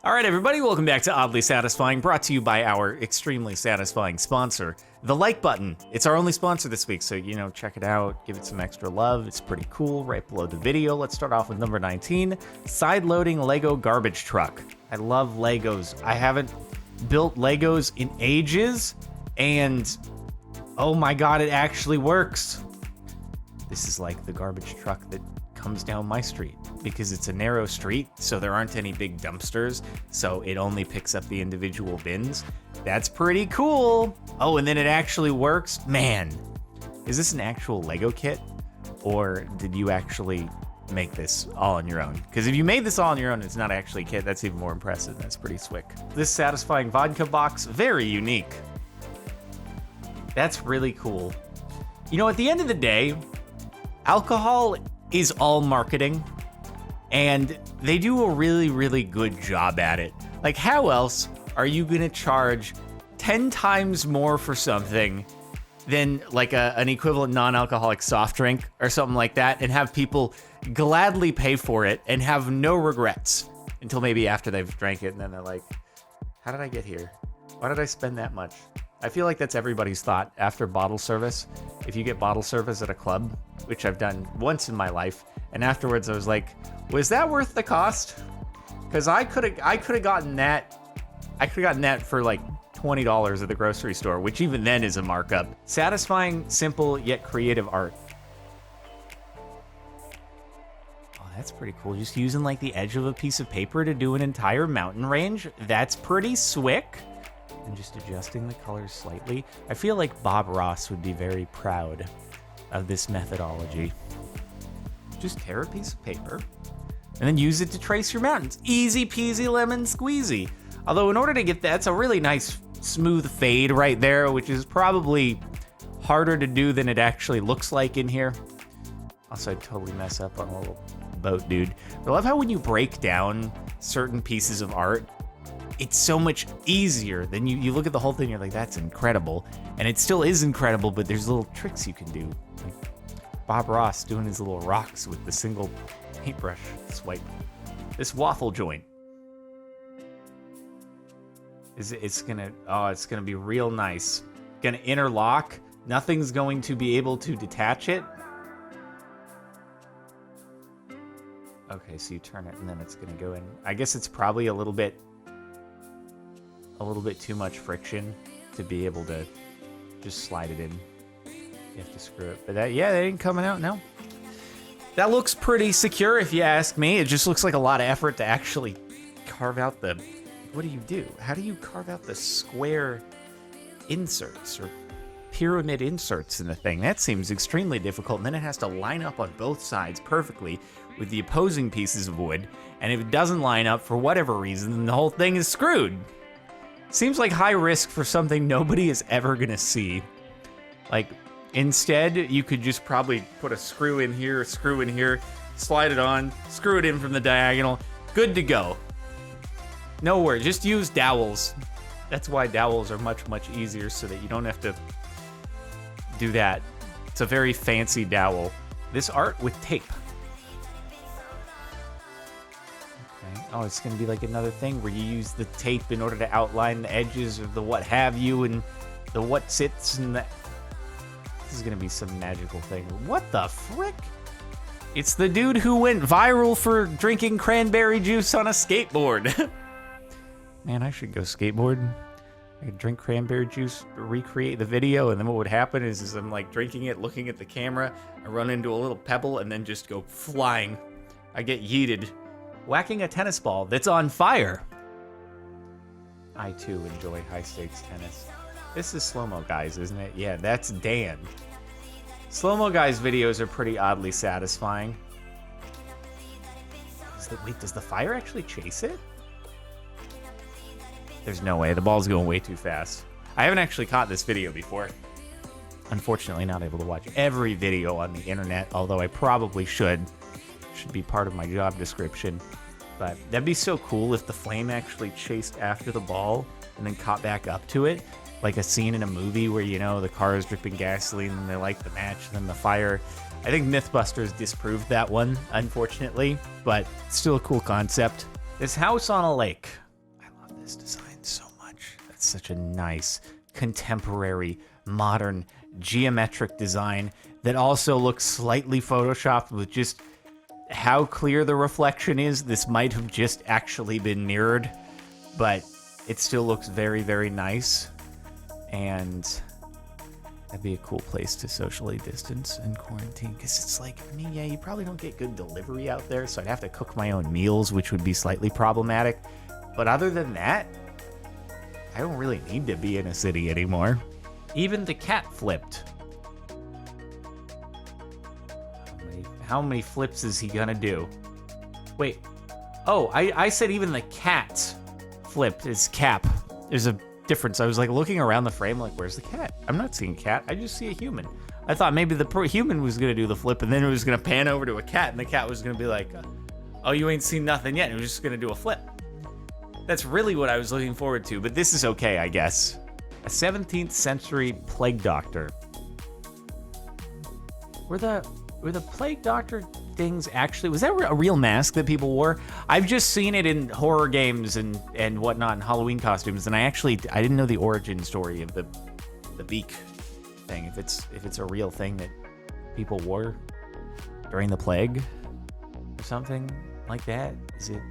All right, everybody, welcome back to Oddly Satisfying, brought to you by our extremely satisfying sponsor, the like button. It's our only sponsor this week, so, check it out, give it some extra love. It's pretty cool, right below the video. Let's start off with number 19, side-loading Lego garbage truck. I love Legos. I haven't built Legos in ages, and oh my God, it actually works. This is like the garbage truck that comes down my street because it's a narrow street, so there aren't any big dumpsters, so it only picks up the individual bins. That's pretty cool. Oh, and then it actually works. Man, is this an actual Lego kit, or did you actually make this all on your own? Because if you made this all on your own, it's not actually a kit. That's even more impressive. That's pretty slick. This satisfying vodka box, very unique. That's really cool. At the end of the day, alcohol is all marketing, and they do a really, really good job at it. Like, how else are you gonna charge 10 times more for something than like an equivalent non-alcoholic soft drink or something like that, and have people gladly pay for it and have no regrets until maybe after they've drank it, and then they're like, how did I get here? Why did I spend that much? I feel like that's everybody's thought after bottle service. If you get bottle service at a club, which I've done once in my life, and afterwards I was like, was that worth the cost? Because I could have gotten that. I could have gotten that for like $20 at the grocery store, which even then is a markup. Satisfying, simple, yet creative art. Oh, that's pretty cool. Just using like the edge of a piece of paper to do an entire mountain range. That's pretty swick. And just adjusting the colors slightly. I feel like Bob Ross would be very proud of this methodology. Just tear a piece of paper and then use it to trace your mountains. Easy peasy lemon squeezy. Although in order to get that, it's a really nice smooth fade right there, which is probably harder to do than it actually looks like in here. Also, I'd totally mess up on a little boat dude. I love how when you break down certain pieces of art, it's so much easier than you look at the whole thing, you're like, that's incredible. And it still is incredible, but there's little tricks you can do. Like Bob Ross doing his little rocks with the single paintbrush swipe. This Waffle Joint. It's gonna be real nice. Gonna interlock. Nothing's going to be able to detach it. Okay, so you turn it and then it's gonna go in. I guess it's probably a little bit too much friction to be able to just slide it in. You have to screw it. But that ain't coming out, no. That looks pretty secure if you ask me. It just looks like a lot of effort to actually carve out the... What do you do? How do you carve out the square inserts or pyramid inserts in the thing? That seems extremely difficult. And then it has to line up on both sides perfectly with the opposing pieces of wood. And if it doesn't line up for whatever reason, then the whole thing is screwed. Seems like high risk for something nobody is ever gonna see. Like, instead, you could just probably put a screw in here, slide it on, screw it in from the diagonal, good to go. No worries, just use dowels. That's why dowels are much, much easier, so that you don't have to do that. It's a very fancy dowel. This art with tape. Oh, it's going to be like another thing where you use the tape in order to outline the edges of the what have you and the what sits and the... This is going to be some magical thing. What the frick? It's the dude who went viral for drinking cranberry juice on a skateboard. Man, I should go skateboard. I could drink cranberry juice, recreate the video, and then what would happen is I'm like drinking it, looking at the camera, I run into a little pebble and then just go flying. I get yeeted. Whacking a tennis ball that's on fire. I too enjoy high stakes tennis. This is Slow-Mo Guys, isn't it? Yeah, that's Dan. Slow-Mo Guys videos are pretty oddly satisfying. Wait, does the fire actually chase it? There's no way, the ball's going way too fast. I haven't actually caught this video before. Unfortunately, not able to watch every video on the internet, although I probably should. Should be part of my job description. But that'd be so cool if the flame actually chased after the ball and then caught back up to it. Like a scene in a movie where, the car is dripping gasoline and they light the match and then the fire. I think Mythbusters disproved that one, unfortunately, but still a cool concept. This house on a lake. this design so much. That's such a nice, contemporary, modern, geometric design that also looks slightly photoshopped with just how clear the reflection is. This might have just actually been mirrored, but it still looks very, very nice. And that'd be a cool place to socially distance and quarantine, because it's like, I mean, yeah, you probably don't get good delivery out there, so I'd have to cook my own meals, which would be slightly problematic. But other than that, I don't really need to be in a city anymore. Even the cat flipped. How many flips is he gonna do? Wait. Oh, I said even the cat flipped his cap. There's a difference. I was like looking around the frame like, where's the cat? I'm not seeing a cat. I just see a human. I thought maybe the human was gonna do the flip, and then it was gonna pan over to a cat, and the cat was gonna be like, oh, you ain't seen nothing yet. It was just gonna do a flip. That's really what I was looking forward to, but this is okay, I guess. A 17th century plague doctor. Were the plague doctor things actually, was that a real mask that people wore? I've just seen it in horror games and whatnot, and Halloween costumes, and I didn't know the origin story of the beak thing. If it's a real thing that people wore during the plague or something like that. Is it?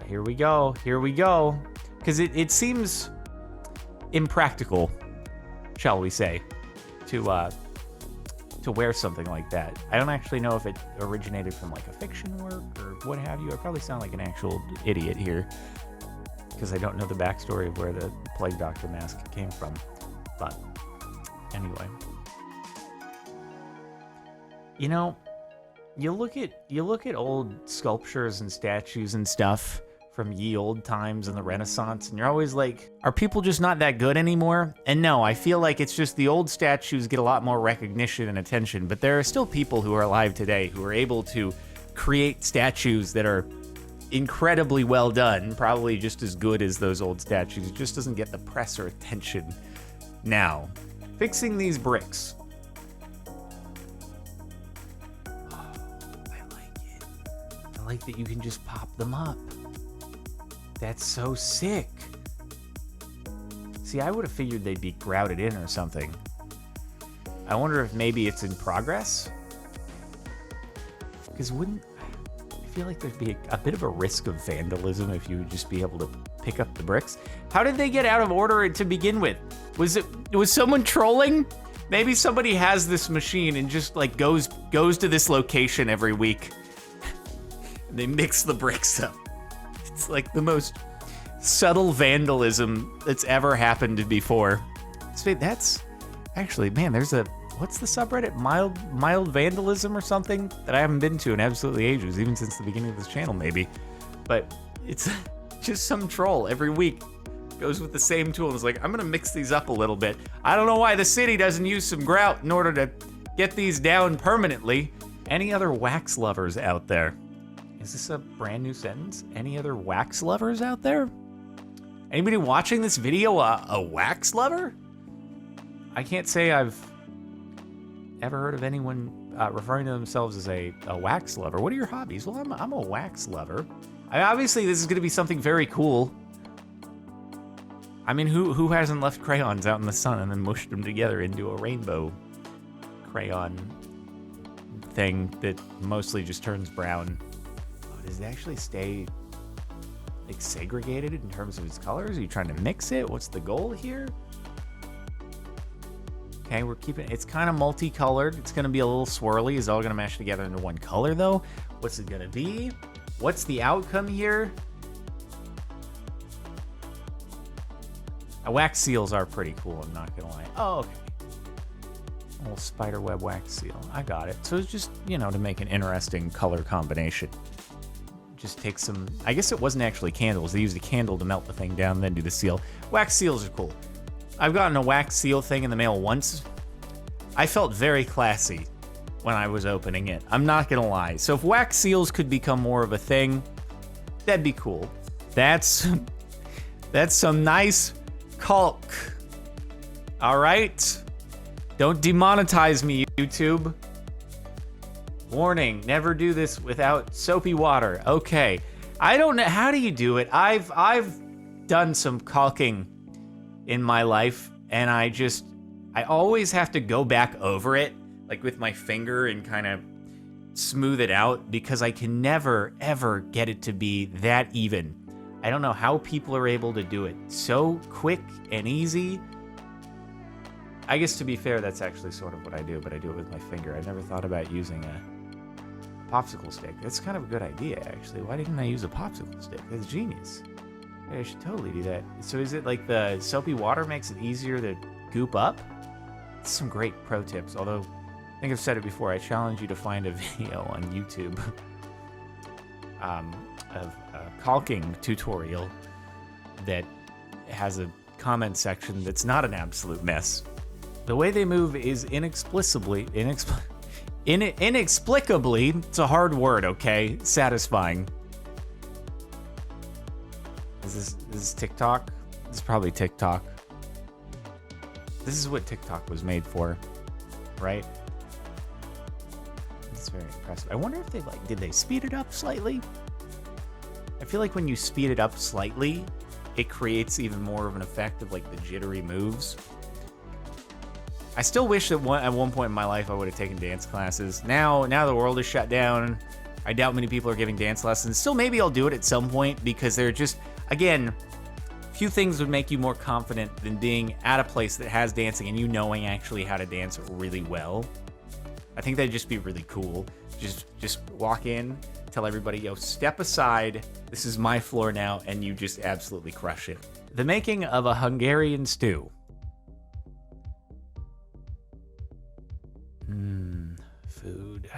Here we go. Because it seems impractical, shall we say, to wear something like that. I don't actually know if it originated from like a fiction work or what have you. I probably sound like an actual idiot here because I don't know the backstory of where the plague doctor mask came from. But anyway, you know, you look at old sculptures and statues and stuff from ye old times in the Renaissance, and you're always like, are people just not that good anymore? And no, I feel like it's just the old statues get a lot more recognition and attention, but there are still people who are alive today who are able to create statues that are incredibly well done, probably just as good as those old statues. It just doesn't get the press or attention now. Fixing these bricks. I like that you can just pop them up. That's so sick. See, I would have figured they'd be grouted in or something. I wonder if maybe it's in progress? Because I feel like there'd be a bit of a risk of vandalism if you would just be able to pick up the bricks. How did they get out of order to begin with? Was someone trolling? Maybe somebody has this machine and just like goes to this location every week. They mix the bricks up. It's like the most subtle vandalism that's ever happened before. That's actually, man, what's the subreddit? Mild vandalism or something that I haven't been to in absolutely ages, even since the beginning of this channel maybe. But it's just some troll every week goes with the same tool and is like, I'm gonna mix these up a little bit. I don't know why the city doesn't use some grout in order to get these down permanently. Any other wax lovers out there? Is this a brand new sentence? Any other wax lovers out there? Anybody watching this video a wax lover? I can't say I've ever heard of anyone referring to themselves as a wax lover. What are your hobbies? Well, I'm a wax lover. Obviously, this is going to be something very cool. I mean, who hasn't left crayons out in the sun and then mushed them together into a rainbow crayon thing that mostly just turns brown? Does it actually stay like segregated in terms of its colors? Are you trying to mix it? What's the goal here? Okay, we're keeping it's kind of multicolored. It's going to be a little swirly. It's all going to mesh together into one color though. What's it going to be? What's the outcome here? Wax seals are pretty cool, I'm not going to lie. Oh, okay. A little spiderweb wax seal. I got it. So it's just, you know, to make an interesting color combination. Just take some, I guess it wasn't actually candles. They used a candle to melt the thing down and then do the seal. Wax seals are cool. I've gotten a wax seal thing in the mail once. I felt very classy when I was opening it. I'm not gonna lie. So if wax seals could become more of a thing, that'd be cool. That's some nice caulk. All right? Don't demonetize me, YouTube. Warning, never do this without soapy water. Okay. I don't know, how do you do it? I've done some caulking in my life, and I always have to go back over it, like with my finger, and kind of smooth it out, because I can never, ever get it to be that even. I don't know how people are able to do it so quick and easy. I guess, to be fair, that's actually sort of what I do, but I do it with my finger. I've never thought about using a popsicle stick. That's kind of a good idea, actually. Why didn't I use a popsicle stick? That's genius. Yeah, I should totally do that. So is it like the soapy water makes it easier to goop up? That's some great pro tips, although I think I've said it before. I challenge you to find a video on YouTube of a caulking tutorial that has a comment section that's not an absolute mess. The way they move is inexplicably, it's a hard word, okay? Satisfying. Is this TikTok? This is probably TikTok. This is what TikTok was made for, right? It's very impressive. I wonder if did they speed it up slightly? I feel like when you speed it up slightly, it creates even more of an effect of like the jittery moves. I still wish that at one point in my life I would have taken dance classes. Now the world is shut down. I doubt many people are giving dance lessons. Still, maybe I'll do it at some point, because they're just, again, few things would make you more confident than being at a place that has dancing and you knowing actually how to dance really well. I think that'd just be really cool. Just walk in, tell everybody, yo, step aside. This is my floor now, and you just absolutely crush it. The making of a Hungarian stew. Food.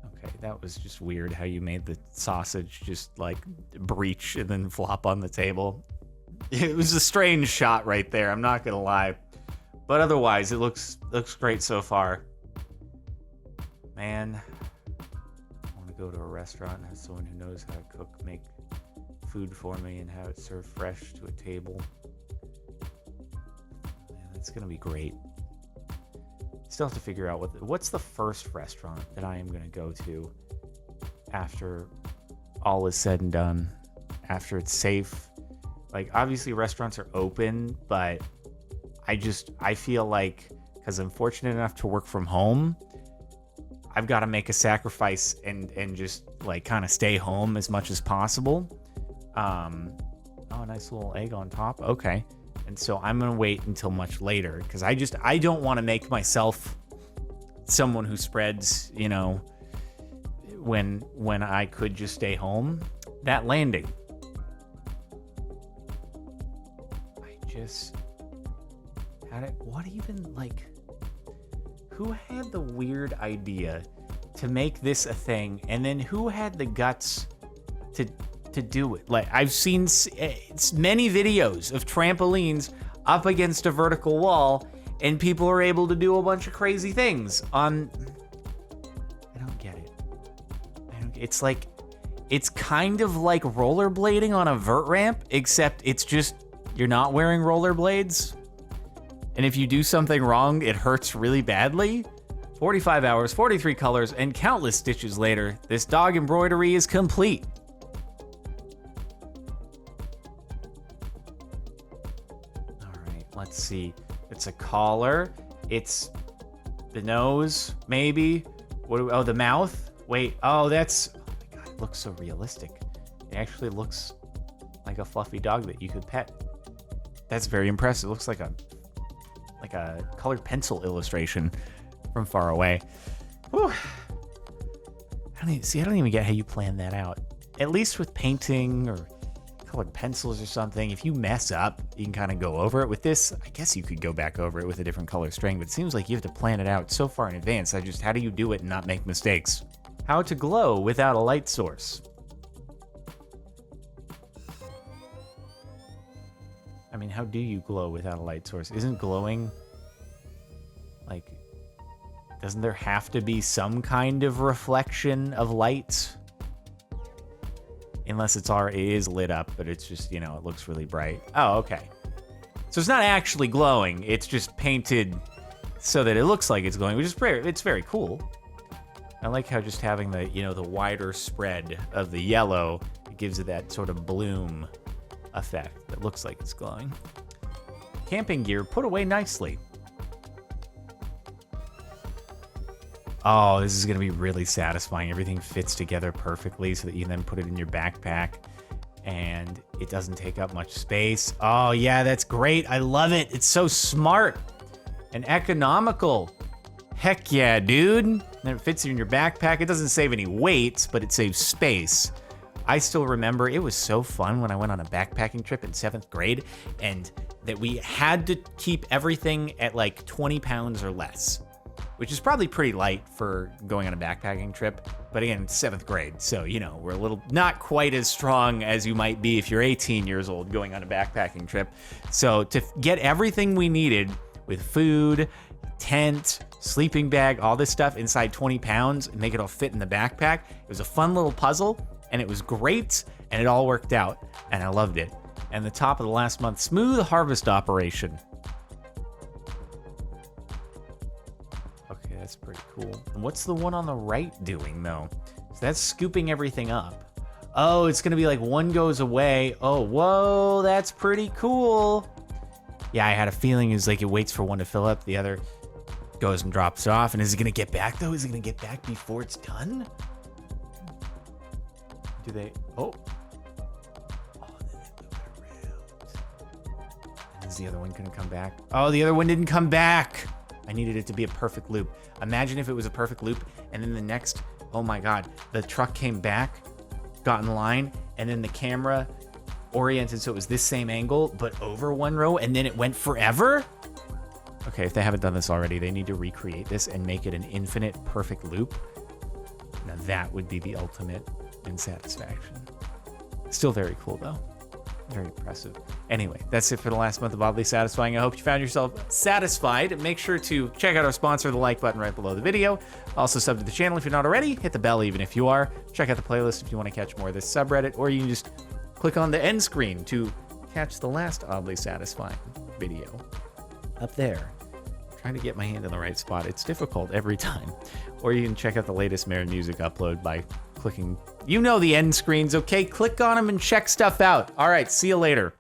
Okay, that was just weird how you made the sausage just like breach and then flop on the table. It was a strange shot right there, I'm not gonna lie. But otherwise, it looks great so far. Man, I want to go to a restaurant and have someone who knows how to cook make food for me and have it served fresh to a table. Man, that's gonna be great. Still have to figure out what's the first restaurant that I am going to go to after all is said and done, after it's safe. Like, obviously restaurants are open, but I feel like, because I'm fortunate enough to work from home, I've got to make a sacrifice and just like kind of stay home as much as possible. Oh, a nice little egg on top. Okay. And so I'm going to wait until much later, because I don't want to make myself someone who spreads, when I could just stay home. That landing. Who had the weird idea to make this a thing? And then who had the guts to do it? Like, I've seen many videos of trampolines up against a vertical wall, and people are able to do a bunch of crazy things on. I don't get it. It's kind of like rollerblading on a vert ramp, except it's just you're not wearing rollerblades, and if you do something wrong, it hurts really badly. 45 hours, 43 colors, and countless stitches later, this dog embroidery is complete. Let's see. It's a collar. It's the nose, maybe. Oh, the mouth. Wait. Oh, that's. Oh my god! It looks so realistic. It actually looks like a fluffy dog that you could pet. That's very impressive. It looks like a colored pencil illustration from far away. Whew. I don't even get how you plan that out. At least with painting or colored pencils or something, if you mess up, you can kind of go over it. With this, I guess you could go back over it with a different color string, but it seems like you have to plan it out so far in advance. How do you do it and not make mistakes? How to glow without a light source. I mean, how do you glow without a light source? Isn't glowing, like, doesn't there have to be some kind of reflection of light? Unless it is lit up, but it's just, it looks really bright. Oh, okay. So it's not actually glowing. It's just painted so that it looks like it's glowing, which is it's very cool. I like how just having the, the wider spread of the yellow, it gives it that sort of bloom effect that looks like it's glowing. Camping gear put away nicely. Oh, this is going to be really satisfying. Everything fits together perfectly so that you then put it in your backpack and it doesn't take up much space. Oh, yeah, that's great. I love it. It's so smart and economical. Heck yeah, dude. And it fits in your backpack. It doesn't save any weight, but it saves space. I still remember it was so fun when I went on a backpacking trip in 7th grade and that we had to keep everything at like 20 pounds or less, which is probably pretty light for going on a backpacking trip. But again, it's 7th grade, so, you know, we're a little, not quite as strong as you might be if you're 18 years old going on a backpacking trip. So to get everything we needed with food, tent, sleeping bag, all this stuff inside 20 pounds and make it all fit in the backpack, it was a fun little puzzle, and it was great, and it all worked out, and I loved it. And the top of the last month, smooth harvest operation. Okay, that's pretty cool. And what's the one on the right doing, though? So that's scooping everything up. Oh, it's gonna be like one goes away. Oh, whoa, that's pretty cool. Yeah, I had a feeling it was like it waits for one to fill up, the other goes and drops it off. And is it gonna get back, though? Is it gonna get back before it's done? Do they? Oh. Oh, then they move it around. And is the other one gonna come back? Oh, the other one didn't come back. I needed it to be a perfect loop. Imagine if it was a perfect loop, and then the next, oh my God, the truck came back, got in line, and then the camera oriented so it was this same angle, but over one row, and then it went forever? Okay, if they haven't done this already, they need to recreate this and make it an infinite perfect loop. Now that would be the ultimate in satisfaction. Still very cool though. Very impressive. Anyway, that's it for the last month of Oddly Satisfying. I hope you found yourself satisfied. Make sure to check out our sponsor, the like button right below the video. Also sub to the channel if you're not already. Hit the bell even if you are. Check out the playlist if you want to catch more of this subreddit, or you can just click on the end screen to catch the last Oddly Satisfying video. Up there. Trying to get my hand in the right spot. It's difficult every time. Or you can check out the latest Marin music upload by clicking, you know, the end screens, okay? Click on them and check stuff out. All right, see you later.